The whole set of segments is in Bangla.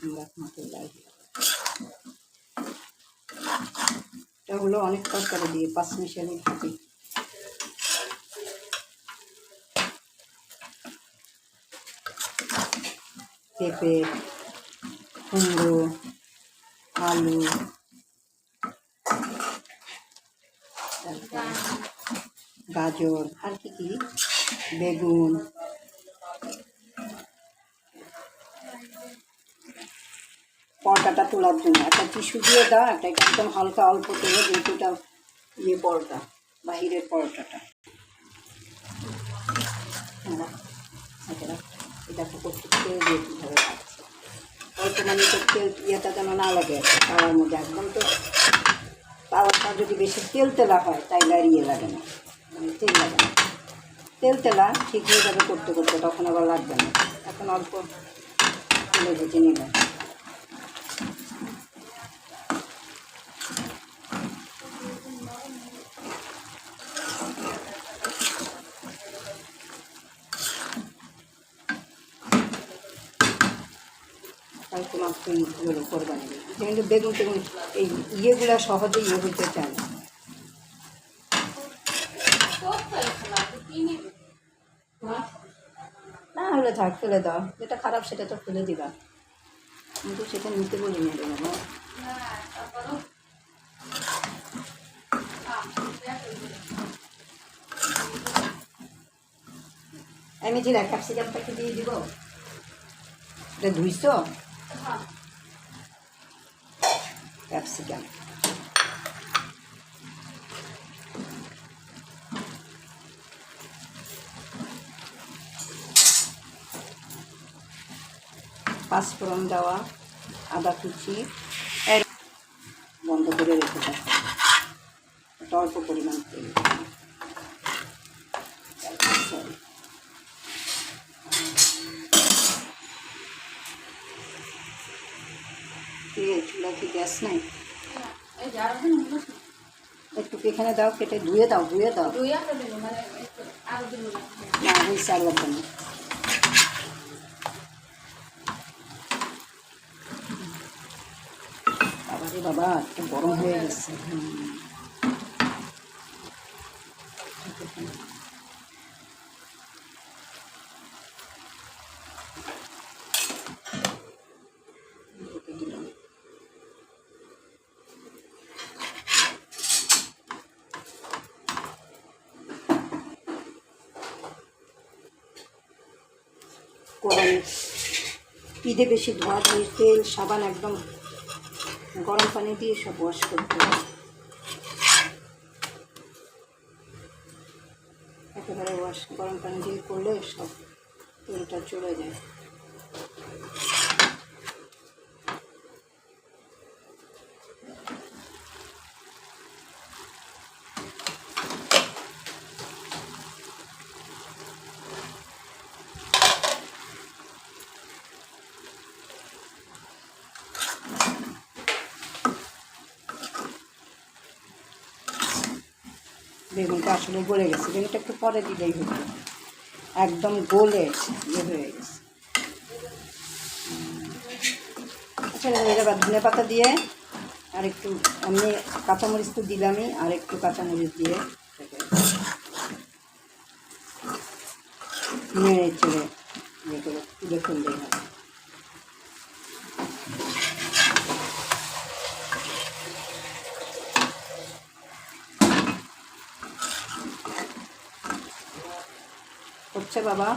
রাহমাতুল্লাহ। এটা হলো অনেক তরকারি দিয়ে পাঁচমিশালি ভাজি। পেঁপে, কুমড়ো, আলু, গাজর, আর কি বেগুন, পরোটাটা তোলার জন্য একটা টিস্যু দিয়ে দাও, একটা একদম হালকা অল্প তেলে, যেহেতু এটা পরোটা, বাহিরের পরোটাটা। এটা করতে তেল দিয়ে কীভাবে রাখছে, অল্প মানে তো তেল ইয়েটা যেন না লাগে তাওয়ার মধ্যে একদম। তো তাওয়াটা যদি বেশি তেল তেলা হয় তাইলে আর ইয়ে লাগে না, মানে তেল লাগে না। তেল তেলা ঠিক হয়ে যাবে করতে করতে, তখন আবার লাগবে না। এখন অল্প তেলে ভেজে নেবে। কালকে মাত্র ইগুলো কোরবানি দিই, কিন্তু বেগুন টেগুন এই ইয়েগুলো সহজে ইয়ে হইতে চায় না। না হলে থাক, ফেলে দাও, যেটা খারাপ সেটা তো ফেলে দিবা, কিন্তু সেটা নিতে বলি না রে বাবা। আমি যে ক্যাপসিকামটাকে দিয়ে দিব, এটা ধুইছ ক্যাপসিকাম। পাঁচফোড়ন দেওয়া, আদা কুচি বন্ধ করে রেখে দাও, এটা অল্প পরিমাণ তেল। চুলা কি গ্যাস নাই? একটু এখানে দাও, কেটে ধুয়ে দাও, ধুয়ে দাও। না হয়েছে, আর লাগবে না। বাবারে বাবা, একটু গরম হয়ে গেছে। কোরবানি ঈদে বেশি ধোয়াধুয়ি, তেল সাবান একদম গরম পানি দিয়ে সব ওয়াশ করতে হবে, একেবারে ওয়াশ গরম পানি দিয়ে করলে সব তেলটা চলে যায়। বেগুনটা আসলে গলে গেছে, বেগুনটা একটু পরে দিলেই হতো, একদম গলে ইয়ে হয়ে গেছে। আচ্ছা, এবার ধনে পাতা দিয়ে আর একটু, আমি কাঁচামরিচ তো দিলামই, আর একটু কাঁচামরিচ দিয়ে নেড়ে চেড়ে ইয়ে করে তুলে ফেললেই হয়। হচ্ছে বাবা,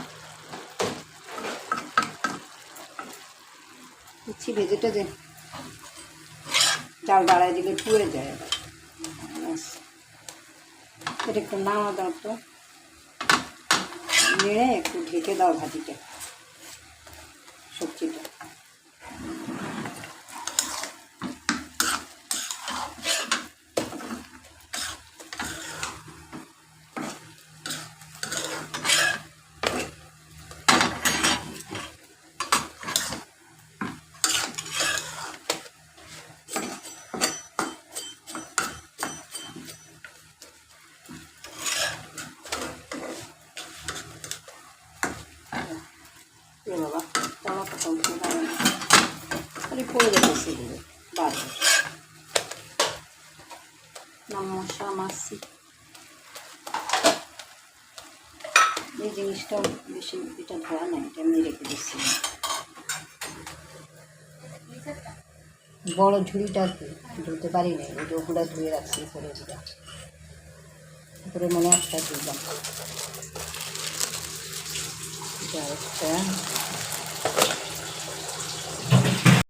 কুচি ভেজে টেজে চাল বাড়াই দিলে পুড়ে যায়। আবার এটা একটু নামা দাও, তো নেড়ে একটু ঢেকে দাও ভাজিটা, সবজিটা। বাবা, পড়ে যেতেছে এগুলো বারবার। মশলা মাছি এই জিনিসটাও বেশি এটা ধরা নাই, এটা আমি রেখে দিচ্ছি। বড় ঝুড়িটা ধুতে পারি নাই, ওই যে ওগুলা ধুয়ে রাখছি উপরে, ওগুলা উপরে মনে একটা দিলাম, আরেকটা